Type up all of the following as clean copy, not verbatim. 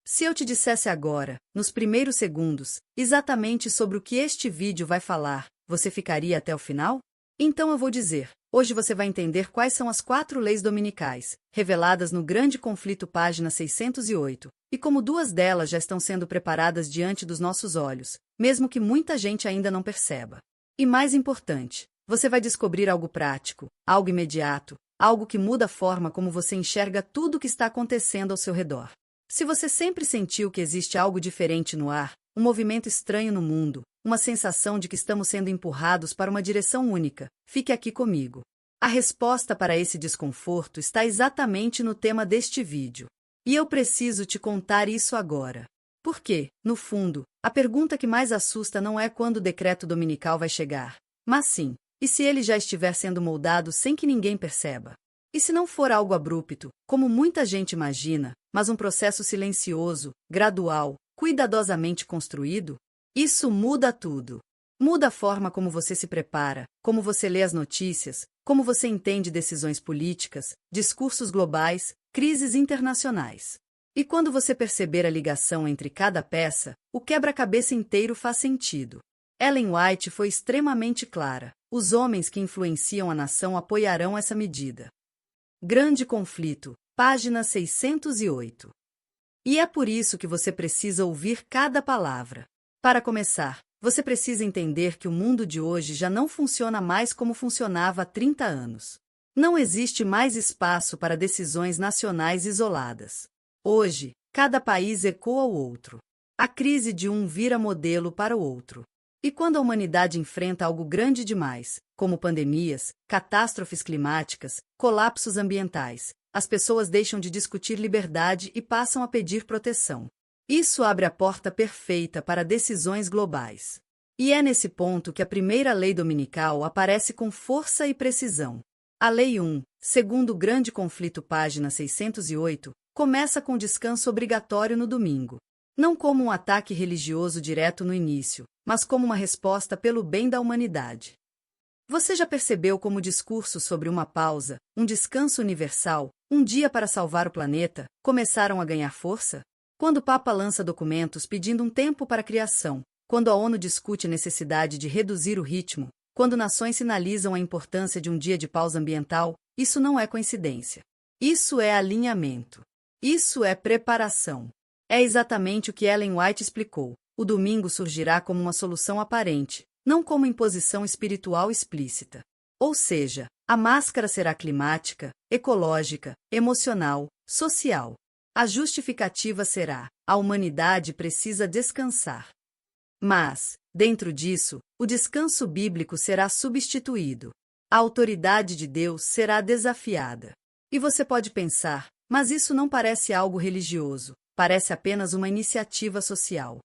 Se eu te dissesse agora, nos primeiros segundos, exatamente sobre o que este vídeo vai falar, você ficaria até o final? Então eu vou dizer. Hoje você vai entender quais são as 4 leis dominicais, reveladas no Grande Conflito página 608, e como 2 delas já estão sendo preparadas diante dos nossos olhos, mesmo que muita gente ainda não perceba. E mais importante, você vai descobrir algo prático, algo imediato, algo que muda a forma como você enxerga tudo o que está acontecendo ao seu redor. Se você sempre sentiu que existe algo diferente no ar, um movimento estranho no mundo, uma sensação de que estamos sendo empurrados para uma direção única, fique aqui comigo. A resposta para esse desconforto está exatamente no tema deste vídeo. E eu preciso te contar isso agora. Porque, no fundo, a pergunta que mais assusta não é quando o decreto dominical vai chegar, mas sim, e se ele já estiver sendo moldado sem que ninguém perceba? E se não for algo abrupto, como muita gente imagina, mas um processo silencioso, gradual, cuidadosamente construído? Isso muda tudo. Muda a forma como você se prepara, como você lê as notícias, como você entende decisões políticas, discursos globais, crises internacionais. E quando você perceber a ligação entre cada peça, o quebra-cabeça inteiro faz sentido. Ellen White foi extremamente clara. Os homens que influenciam a nação apoiarão essa medida. Grande Conflito, página 608. E é por isso que você precisa ouvir cada palavra. Para começar, você precisa entender que o mundo de hoje já não funciona mais como funcionava há 30 anos. Não existe mais espaço para decisões nacionais isoladas. Hoje, cada país ecoa o outro. A crise de um vira modelo para o outro. E quando a humanidade enfrenta algo grande demais, como pandemias, catástrofes climáticas, colapsos ambientais, as pessoas deixam de discutir liberdade e passam a pedir proteção. Isso abre a porta perfeita para decisões globais. E é nesse ponto que a primeira lei dominical aparece com força e precisão. A Lei 1, segundo o Grande Conflito página 608, começa com descanso obrigatório no domingo. Não como um ataque religioso direto no início, mas como uma resposta pelo bem da humanidade. Você já percebeu como discursos sobre uma pausa, um descanso universal, um dia para salvar o planeta, começaram a ganhar força? Quando o Papa lança documentos pedindo um tempo para a criação, quando a ONU discute a necessidade de reduzir o ritmo, quando nações sinalizam a importância de um dia de pausa ambiental, isso não é coincidência. Isso é alinhamento. Isso é preparação. É exatamente o que Ellen White explicou. O domingo surgirá como uma solução aparente, não como imposição espiritual explícita. Ou seja, a máscara será climática, ecológica, emocional, social. A justificativa será: a humanidade precisa descansar. Mas, dentro disso, o descanso bíblico será substituído. A autoridade de Deus será desafiada. E você pode pensar, mas isso não parece algo religioso, parece apenas uma iniciativa social.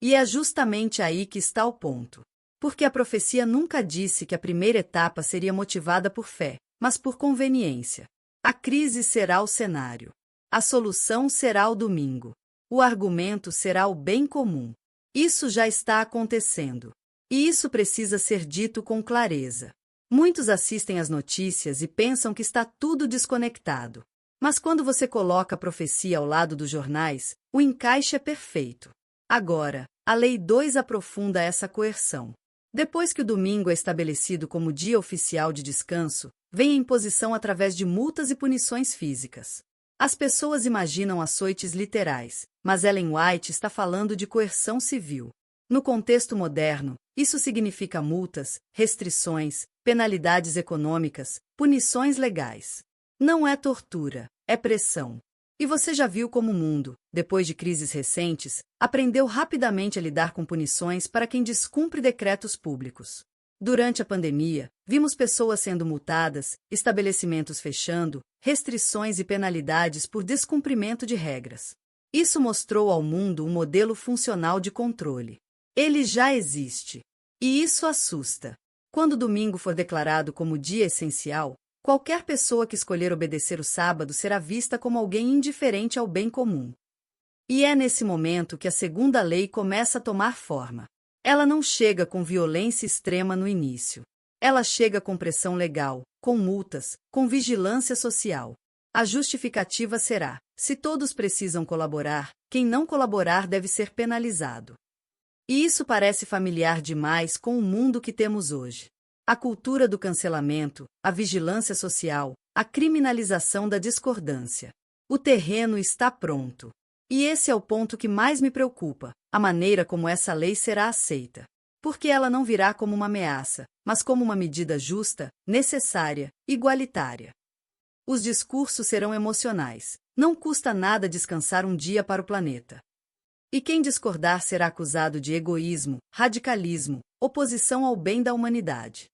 E é justamente aí que está o ponto. Porque a profecia nunca disse que a primeira etapa seria motivada por fé, mas por conveniência. A crise será o cenário. A solução será o domingo. O argumento será o bem comum. Isso já está acontecendo. E isso precisa ser dito com clareza. Muitos assistem às notícias e pensam que está tudo desconectado. Mas quando você coloca a profecia ao lado dos jornais, o encaixe é perfeito. Agora, a Lei 2 aprofunda essa coerção. Depois que o domingo é estabelecido como dia oficial de descanso, vem a imposição através de multas e punições físicas. As pessoas imaginam açoites literais, mas Ellen White está falando de coerção civil. No contexto moderno, isso significa multas, restrições, penalidades econômicas, punições legais. Não é tortura, é pressão. E você já viu como o mundo, depois de crises recentes, aprendeu rapidamente a lidar com punições para quem descumpre decretos públicos. Durante a pandemia, vimos pessoas sendo multadas, estabelecimentos fechando, restrições e penalidades por descumprimento de regras. Isso mostrou ao mundo um modelo funcional de controle. Ele já existe. E isso assusta. Quando o domingo for declarado como dia essencial, qualquer pessoa que escolher obedecer o sábado será vista como alguém indiferente ao bem comum. E é nesse momento que a segunda lei começa a tomar forma. Ela não chega com violência extrema no início. Ela chega com pressão legal, com multas, com vigilância social. A justificativa será: se todos precisam colaborar, quem não colaborar deve ser penalizado. E isso parece familiar demais com o mundo que temos hoje. A cultura do cancelamento, a vigilância social, a criminalização da discordância. O terreno está pronto. E esse é o ponto que mais me preocupa, a maneira como essa lei será aceita. Porque ela não virá como uma ameaça, mas como uma medida justa, necessária, igualitária. Os discursos serão emocionais. Não custa nada descansar um dia para o planeta. E quem discordar será acusado de egoísmo, radicalismo, oposição ao bem da humanidade.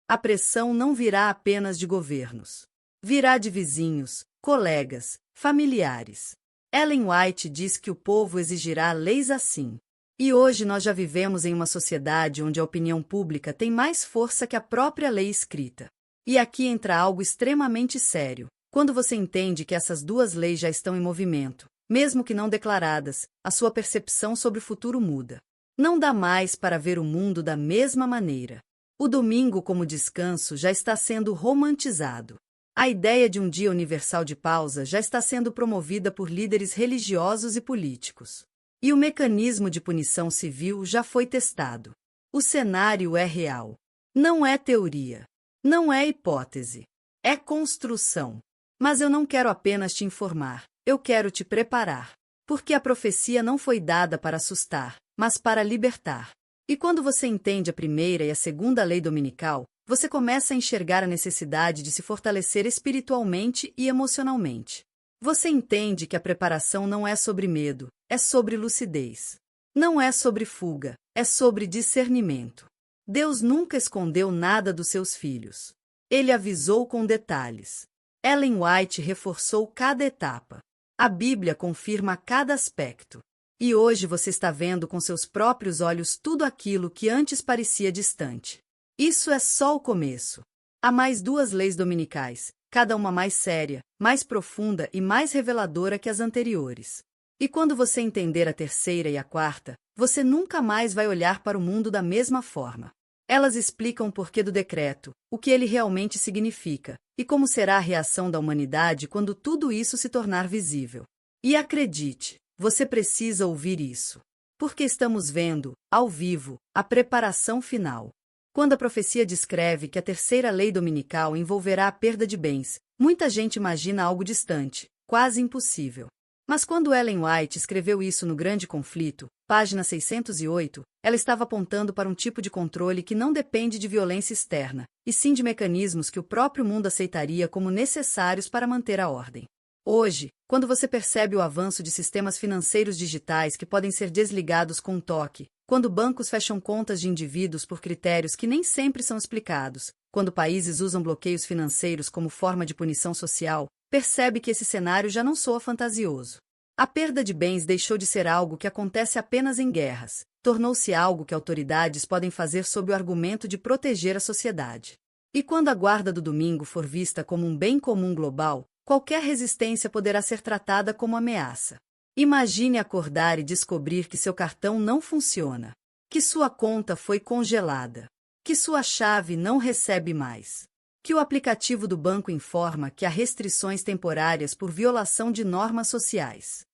A pressão não virá apenas de governos. Virá de vizinhos, colegas, familiares. Ellen White diz que o povo exigirá leis assim. E hoje nós já vivemos em uma sociedade onde a opinião pública tem mais força que a própria lei escrita. E aqui entra algo extremamente sério. Quando você entende que essas duas leis já estão em movimento, mesmo que não declaradas, a sua percepção sobre o futuro muda. Não dá mais para ver o mundo da mesma maneira. O domingo como descanso já está sendo romantizado. A ideia de um dia universal de pausa já está sendo promovida por líderes religiosos e políticos. E o mecanismo de punição civil já foi testado. O cenário é real. Não é teoria. Não é hipótese. É construção. Mas eu não quero apenas te informar. Eu quero te preparar. Porque a profecia não foi dada para assustar, mas para libertar. E quando você entende a primeira e a segunda lei dominical, você começa a enxergar a necessidade de se fortalecer espiritualmente e emocionalmente. Você entende que a preparação não é sobre medo, é sobre lucidez. Não é sobre fuga, é sobre discernimento. Deus nunca escondeu nada dos seus filhos. Ele avisou com detalhes. Ellen White reforçou cada etapa. A Bíblia confirma cada aspecto. E hoje você está vendo com seus próprios olhos tudo aquilo que antes parecia distante. Isso é só o começo. Há mais duas leis dominicais, cada uma mais séria, mais profunda e mais reveladora que as anteriores. E quando você entender a terceira e a quarta, você nunca mais vai olhar para o mundo da mesma forma. Elas explicam o porquê do decreto, o que ele realmente significa, e como será a reação da humanidade quando tudo isso se tornar visível. E acredite, você precisa ouvir isso. Porque estamos vendo, ao vivo, a preparação final. Quando a profecia descreve que a terceira lei dominical envolverá a perda de bens, muita gente imagina algo distante, quase impossível. Mas quando Ellen White escreveu isso no Grande Conflito, página 608, ela estava apontando para um tipo de controle que não depende de violência externa, e sim de mecanismos que o próprio mundo aceitaria como necessários para manter a ordem. Hoje, quando você percebe o avanço de sistemas financeiros digitais que podem ser desligados com um toque, quando bancos fecham contas de indivíduos por critérios que nem sempre são explicados, quando países usam bloqueios financeiros como forma de punição social, percebe que esse cenário já não soa fantasioso. A perda de bens deixou de ser algo que acontece apenas em guerras, tornou-se algo que autoridades podem fazer sob o argumento de proteger a sociedade. E quando a guarda do domingo for vista como um bem comum global, qualquer resistência poderá ser tratada como ameaça. Imagine acordar e descobrir que seu cartão não funciona, que sua conta foi congelada, que sua chave não recebe mais, que o aplicativo do banco informa que há restrições temporárias por violação de normas sociais.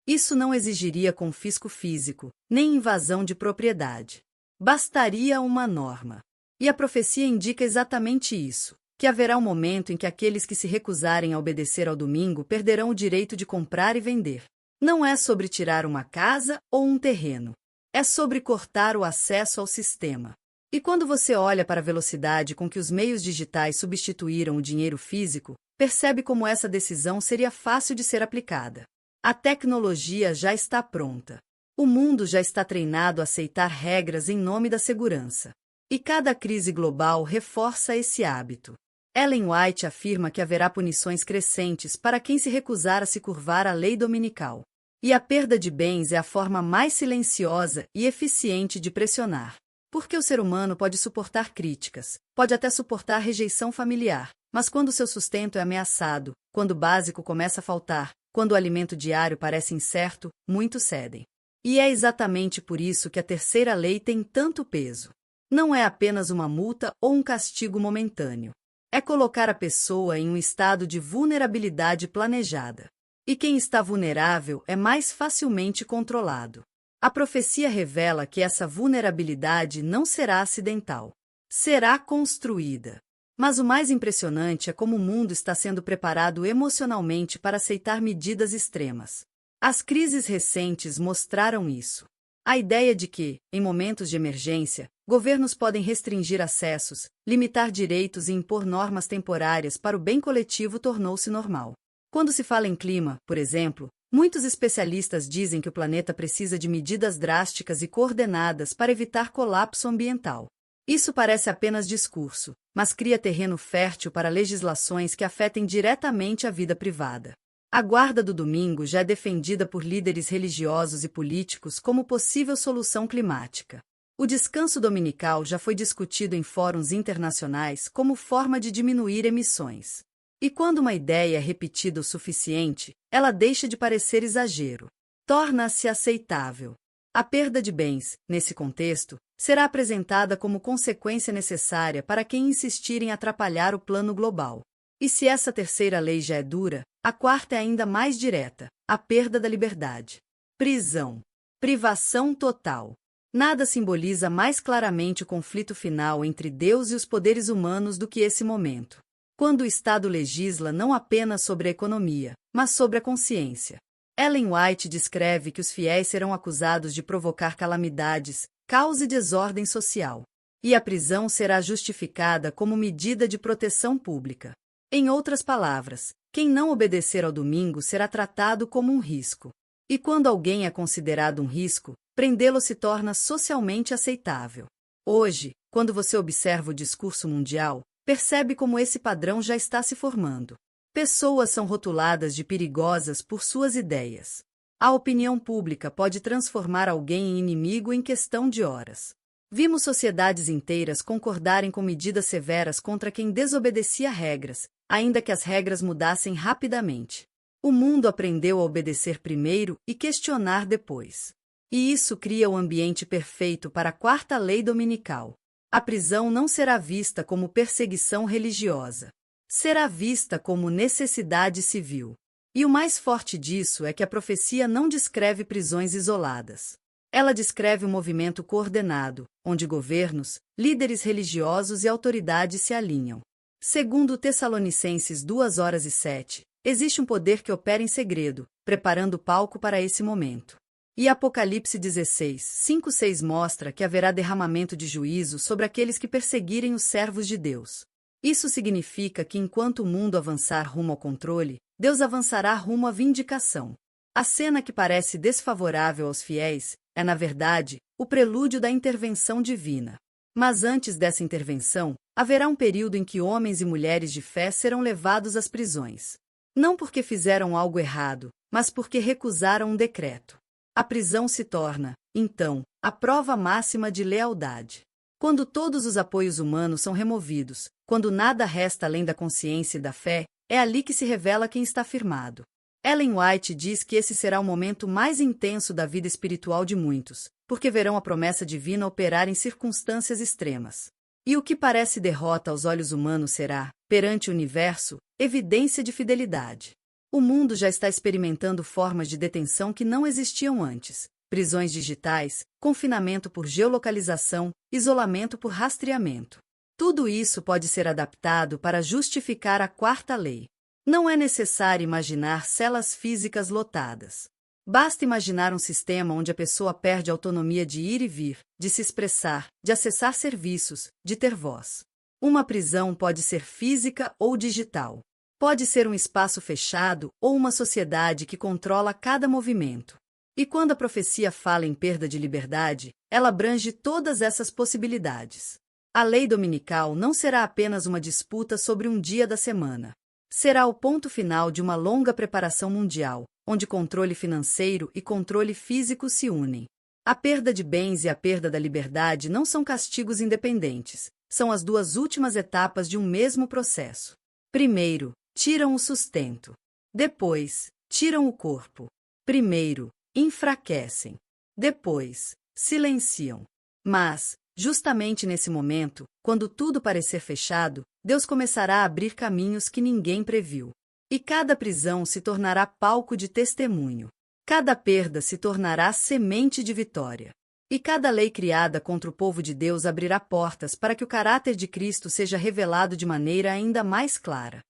Isso não exigiria confisco físico, nem invasão de propriedade. Bastaria uma norma. E a profecia indica exatamente isso, que haverá um momento em que aqueles que se recusarem a obedecer ao domingo perderão o direito de comprar e vender. Não é sobre tirar uma casa ou um terreno. É sobre cortar o acesso ao sistema. E quando você olha para a velocidade com que os meios digitais substituíram o dinheiro físico, percebe como essa decisão seria fácil de ser aplicada. A tecnologia já está pronta. O mundo já está treinado a aceitar regras em nome da segurança. E cada crise global reforça esse hábito. Ellen White afirma que haverá punições crescentes para quem se recusar a se curvar à lei dominical. E a perda de bens é a forma mais silenciosa e eficiente de pressionar. Porque o ser humano pode suportar críticas, pode até suportar rejeição familiar, mas quando seu sustento é ameaçado, quando o básico começa a faltar, quando o alimento diário parece incerto, muitos cedem. E é exatamente por isso que a terceira lei tem tanto peso. Não é apenas uma multa ou um castigo momentâneo. É colocar a pessoa em um estado de vulnerabilidade planejada. E quem está vulnerável é mais facilmente controlado. A profecia revela que essa vulnerabilidade não será acidental. Será construída. Mas o mais impressionante é como o mundo está sendo preparado emocionalmente para aceitar medidas extremas. As crises recentes mostraram isso. A ideia de que, em momentos de emergência, governos podem restringir acessos, limitar direitos e impor normas temporárias para o bem coletivo tornou-se normal. Quando se fala em clima, por exemplo, muitos especialistas dizem que o planeta precisa de medidas drásticas e coordenadas para evitar colapso ambiental. Isso parece apenas discurso, mas cria terreno fértil para legislações que afetem diretamente a vida privada. A guarda do domingo já é defendida por líderes religiosos e políticos como possível solução climática. O descanso dominical já foi discutido em fóruns internacionais como forma de diminuir emissões. E quando uma ideia é repetida o suficiente, ela deixa de parecer exagero. Torna-se aceitável. A perda de bens, nesse contexto, será apresentada como consequência necessária para quem insistir em atrapalhar o plano global. E se essa terceira lei já é dura, a quarta é ainda mais direta: a perda da liberdade. Prisão. Privação total. Nada simboliza mais claramente o conflito final entre Deus e os poderes humanos do que esse momento. Quando o Estado legisla não apenas sobre a economia, mas sobre a consciência. Ellen White descreve que os fiéis serão acusados de provocar calamidades, caos e desordem social. E a prisão será justificada como medida de proteção pública. Em outras palavras, quem não obedecer ao domingo será tratado como um risco. E quando alguém é considerado um risco, prendê-lo se torna socialmente aceitável. Hoje, quando você observa o discurso mundial, percebe como esse padrão já está se formando. Pessoas são rotuladas de perigosas por suas ideias. A opinião pública pode transformar alguém em inimigo em questão de horas. Vimos sociedades inteiras concordarem com medidas severas contra quem desobedecia regras, ainda que as regras mudassem rapidamente. O mundo aprendeu a obedecer primeiro e questionar depois. E isso cria o ambiente perfeito para a quarta lei dominical. A prisão não será vista como perseguição religiosa. Será vista como necessidade civil. E o mais forte disso é que a profecia não descreve prisões isoladas. Ela descreve um movimento coordenado, onde governos, líderes religiosos e autoridades se alinham. Segundo Tessalonicenses 2:7, existe um poder que opera em segredo, preparando o palco para esse momento. E Apocalipse 16:5-6 mostra que haverá derramamento de juízo sobre aqueles que perseguirem os servos de Deus. Isso significa que enquanto o mundo avançar rumo ao controle, Deus avançará rumo à vindicação. A cena que parece desfavorável aos fiéis é, na verdade, o prelúdio da intervenção divina. Mas antes dessa intervenção, haverá um período em que homens e mulheres de fé serão levados às prisões. Não porque fizeram algo errado, mas porque recusaram um decreto. A prisão se torna, então, a prova máxima de lealdade. Quando todos os apoios humanos são removidos, quando nada resta além da consciência e da fé, é ali que se revela quem está firmado. Ellen White diz que esse será o momento mais intenso da vida espiritual de muitos, porque verão a promessa divina operar em circunstâncias extremas. E o que parece derrota aos olhos humanos será, perante o universo, evidência de fidelidade. O mundo já está experimentando formas de detenção que não existiam antes: prisões digitais, confinamento por geolocalização, isolamento por rastreamento. Tudo isso pode ser adaptado para justificar a quarta lei. Não é necessário imaginar celas físicas lotadas. Basta imaginar um sistema onde a pessoa perde a autonomia de ir e vir, de se expressar, de acessar serviços, de ter voz. Uma prisão pode ser física ou digital. Pode ser um espaço fechado ou uma sociedade que controla cada movimento. E quando a profecia fala em perda de liberdade, ela abrange todas essas possibilidades. A lei dominical não será apenas uma disputa sobre um dia da semana. Será o ponto final de uma longa preparação mundial, onde controle financeiro e controle físico se unem. A perda de bens e a perda da liberdade não são castigos independentes, são as duas últimas etapas de um mesmo processo. Primeiro, tiram o sustento. Depois, tiram o corpo. Primeiro, enfraquecem. Depois, silenciam. Mas, justamente nesse momento, quando tudo parecer fechado, Deus começará a abrir caminhos que ninguém previu. E cada prisão se tornará palco de testemunho. Cada perda se tornará semente de vitória. E cada lei criada contra o povo de Deus abrirá portas para que o caráter de Cristo seja revelado de maneira ainda mais clara.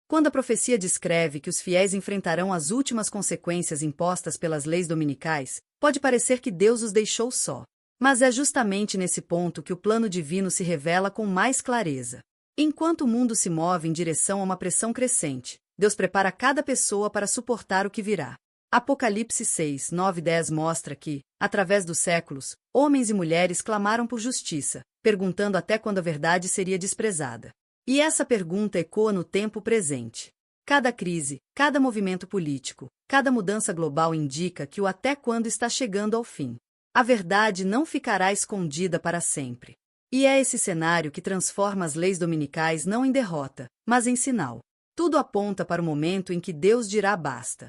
Quando a profecia descreve que os fiéis enfrentarão as últimas consequências impostas pelas leis dominicais, pode parecer que Deus os deixou só. Mas é justamente nesse ponto que o plano divino se revela com mais clareza. Enquanto o mundo se move em direção a uma pressão crescente, Deus prepara cada pessoa para suportar o que virá. Apocalipse 6, 9 e 10 mostra que, através dos séculos, homens e mulheres clamaram por justiça, perguntando até quando a verdade seria desprezada. E essa pergunta ecoa no tempo presente. Cada crise, cada movimento político, cada mudança global indica que o até quando está chegando ao fim. A verdade não ficará escondida para sempre. E é esse cenário que transforma as leis dominicais não em derrota, mas em sinal. Tudo aponta para o momento em que Deus dirá basta.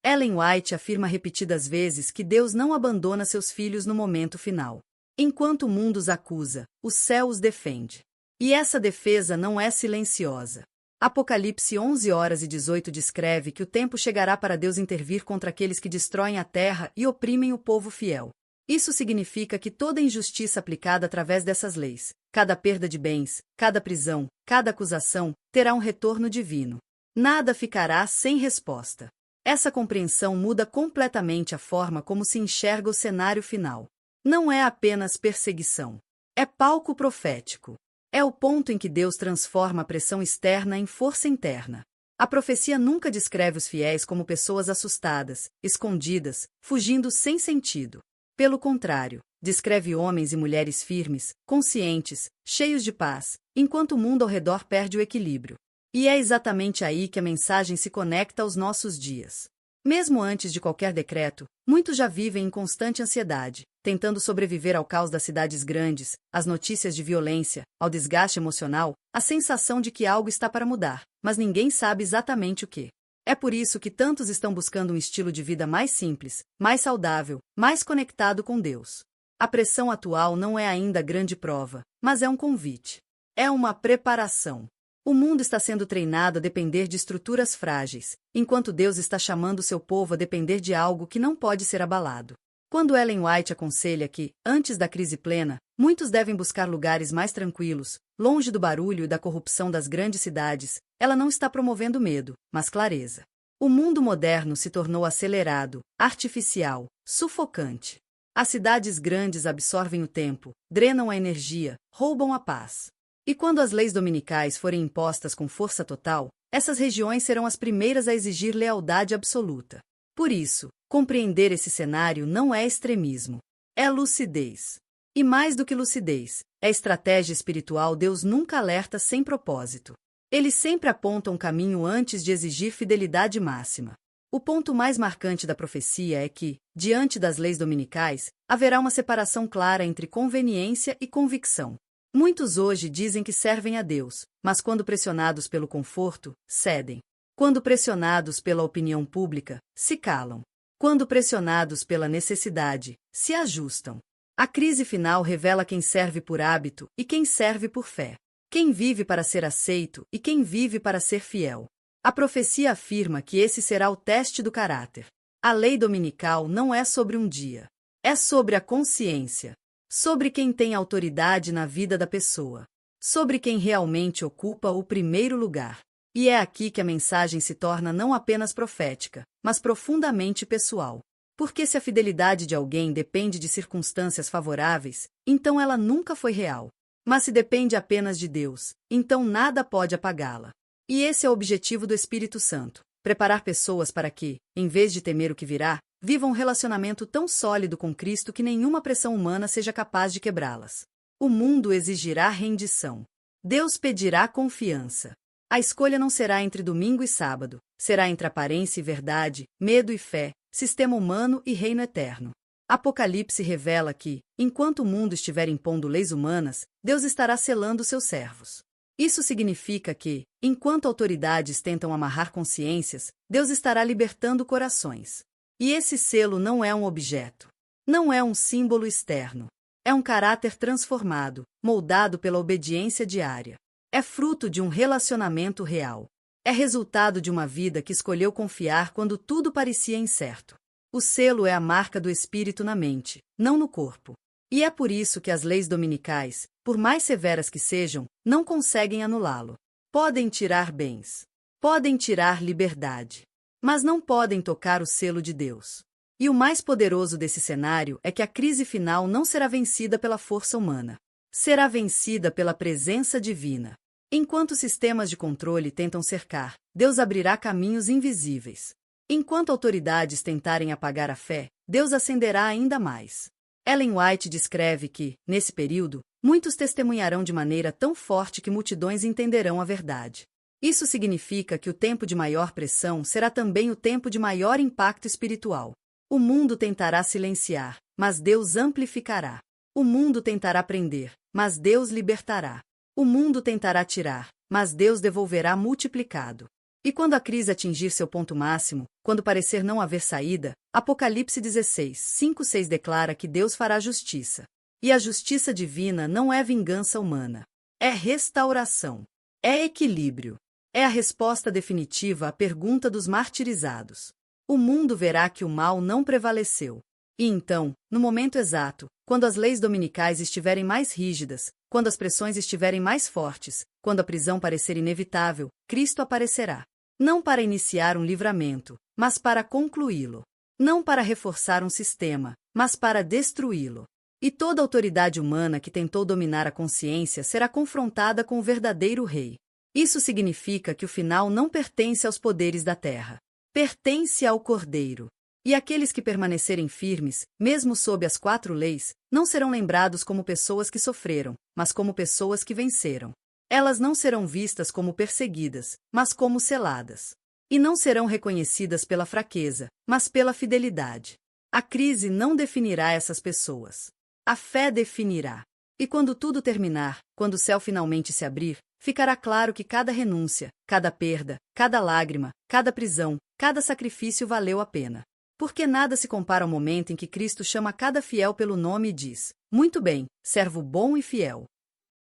Ellen White afirma repetidas vezes que Deus não abandona seus filhos no momento final. Enquanto o mundo os acusa, o céu os defende. E essa defesa não é silenciosa. Apocalipse 11 horas e 18 descreve que o tempo chegará para Deus intervir contra aqueles que destroem a terra e oprimem o povo fiel. Isso significa que toda injustiça aplicada através dessas leis, cada perda de bens, cada prisão, cada acusação, terá um retorno divino. Nada ficará sem resposta. Essa compreensão muda completamente a forma como se enxerga o cenário final. Não é apenas perseguição. É palco profético. É o ponto em que Deus transforma a pressão externa em força interna. A profecia nunca descreve os fiéis como pessoas assustadas, escondidas, fugindo sem sentido. Pelo contrário, descreve homens e mulheres firmes, conscientes, cheios de paz, enquanto o mundo ao redor perde o equilíbrio. E é exatamente aí que a mensagem se conecta aos nossos dias. Mesmo antes de qualquer decreto, muitos já vivem em constante ansiedade, tentando sobreviver ao caos das cidades grandes, às notícias de violência, ao desgaste emocional, à sensação de que algo está para mudar, mas ninguém sabe exatamente o que. É por isso que tantos estão buscando um estilo de vida mais simples, mais saudável, mais conectado com Deus. A pressão atual não é ainda grande prova, mas é um convite. É uma preparação. O mundo está sendo treinado a depender de estruturas frágeis, enquanto Deus está chamando seu povo a depender de algo que não pode ser abalado. Quando Ellen White aconselha que, antes da crise plena, muitos devem buscar lugares mais tranquilos, longe do barulho e da corrupção das grandes cidades, ela não está promovendo medo, mas clareza. O mundo moderno se tornou acelerado, artificial, sufocante. As cidades grandes absorvem o tempo, drenam a energia, roubam a paz. E quando as leis dominicais forem impostas com força total, essas regiões serão as primeiras a exigir lealdade absoluta. Por isso, compreender esse cenário não é extremismo, é lucidez. E mais do que lucidez, é estratégia espiritual. Deus nunca alerta sem propósito. Ele sempre aponta um caminho antes de exigir fidelidade máxima. O ponto mais marcante da profecia é que, diante das leis dominicais, haverá uma separação clara entre conveniência e convicção. Muitos hoje dizem que servem a Deus, mas quando pressionados pelo conforto, cedem. Quando pressionados pela opinião pública, se calam. Quando pressionados pela necessidade, se ajustam. A crise final revela quem serve por hábito e quem serve por fé. Quem vive para ser aceito e quem vive para ser fiel. A profecia afirma que esse será o teste do caráter. A lei dominical não é sobre um dia. É sobre a consciência. Sobre quem tem autoridade na vida da pessoa. Sobre quem realmente ocupa o primeiro lugar. E é aqui que a mensagem se torna não apenas profética, mas profundamente pessoal. Porque se a fidelidade de alguém depende de circunstâncias favoráveis, então ela nunca foi real. Mas se depende apenas de Deus, então nada pode apagá-la. E esse é o objetivo do Espírito Santo: preparar pessoas para que, em vez de temer o que virá, vivam um relacionamento tão sólido com Cristo que nenhuma pressão humana seja capaz de quebrá-las. O mundo exigirá rendição. Deus pedirá confiança. A escolha não será entre domingo e sábado, será entre aparência e verdade, medo e fé, sistema humano e reino eterno. Apocalipse revela que, enquanto o mundo estiver impondo leis humanas, Deus estará selando seus servos. Isso significa que, enquanto autoridades tentam amarrar consciências, Deus estará libertando corações. E esse selo não é um objeto. Não é um símbolo externo. É um caráter transformado, moldado pela obediência diária. É fruto de um relacionamento real. É resultado de uma vida que escolheu confiar quando tudo parecia incerto. O selo é a marca do espírito na mente, não no corpo. E é por isso que as leis dominicais, por mais severas que sejam, não conseguem anulá-lo. Podem tirar bens. Podem tirar liberdade. Mas não podem tocar o selo de Deus. E o mais poderoso desse cenário é que a crise final não será vencida pela força humana. Será vencida pela presença divina. Enquanto sistemas de controle tentam cercar, Deus abrirá caminhos invisíveis. Enquanto autoridades tentarem apagar a fé, Deus acenderá ainda mais. Ellen White descreve que, nesse período, muitos testemunharão de maneira tão forte que multidões entenderão a verdade. Isso significa que o tempo de maior pressão será também o tempo de maior impacto espiritual. O mundo tentará silenciar, mas Deus amplificará. O mundo tentará prender, mas Deus libertará. O mundo tentará tirar, mas Deus devolverá multiplicado. E quando a crise atingir seu ponto máximo, quando parecer não haver saída, Apocalipse 16, 5-6 declara que Deus fará justiça. E a justiça divina não é vingança humana. É restauração. É equilíbrio. É a resposta definitiva à pergunta dos martirizados. O mundo verá que o mal não prevaleceu. E então, no momento exato, quando as leis dominicais estiverem mais rígidas, quando as pressões estiverem mais fortes, quando a prisão parecer inevitável, Cristo aparecerá. Não para iniciar um livramento, mas para concluí-lo. Não para reforçar um sistema, mas para destruí-lo. E toda autoridade humana que tentou dominar a consciência será confrontada com o verdadeiro rei. Isso significa que o final não pertence aos poderes da terra. Pertence ao Cordeiro. E aqueles que permanecerem firmes, mesmo sob as 4 leis, não serão lembrados como pessoas que sofreram, mas como pessoas que venceram. Elas não serão vistas como perseguidas, mas como seladas. E não serão reconhecidas pela fraqueza, mas pela fidelidade. A crise não definirá essas pessoas. A fé definirá. E quando tudo terminar, quando o céu finalmente se abrir, ficará claro que cada renúncia, cada perda, cada lágrima, cada prisão, cada sacrifício valeu a pena. Porque nada se compara ao momento em que Cristo chama cada fiel pelo nome e diz: muito bem, servo bom e fiel.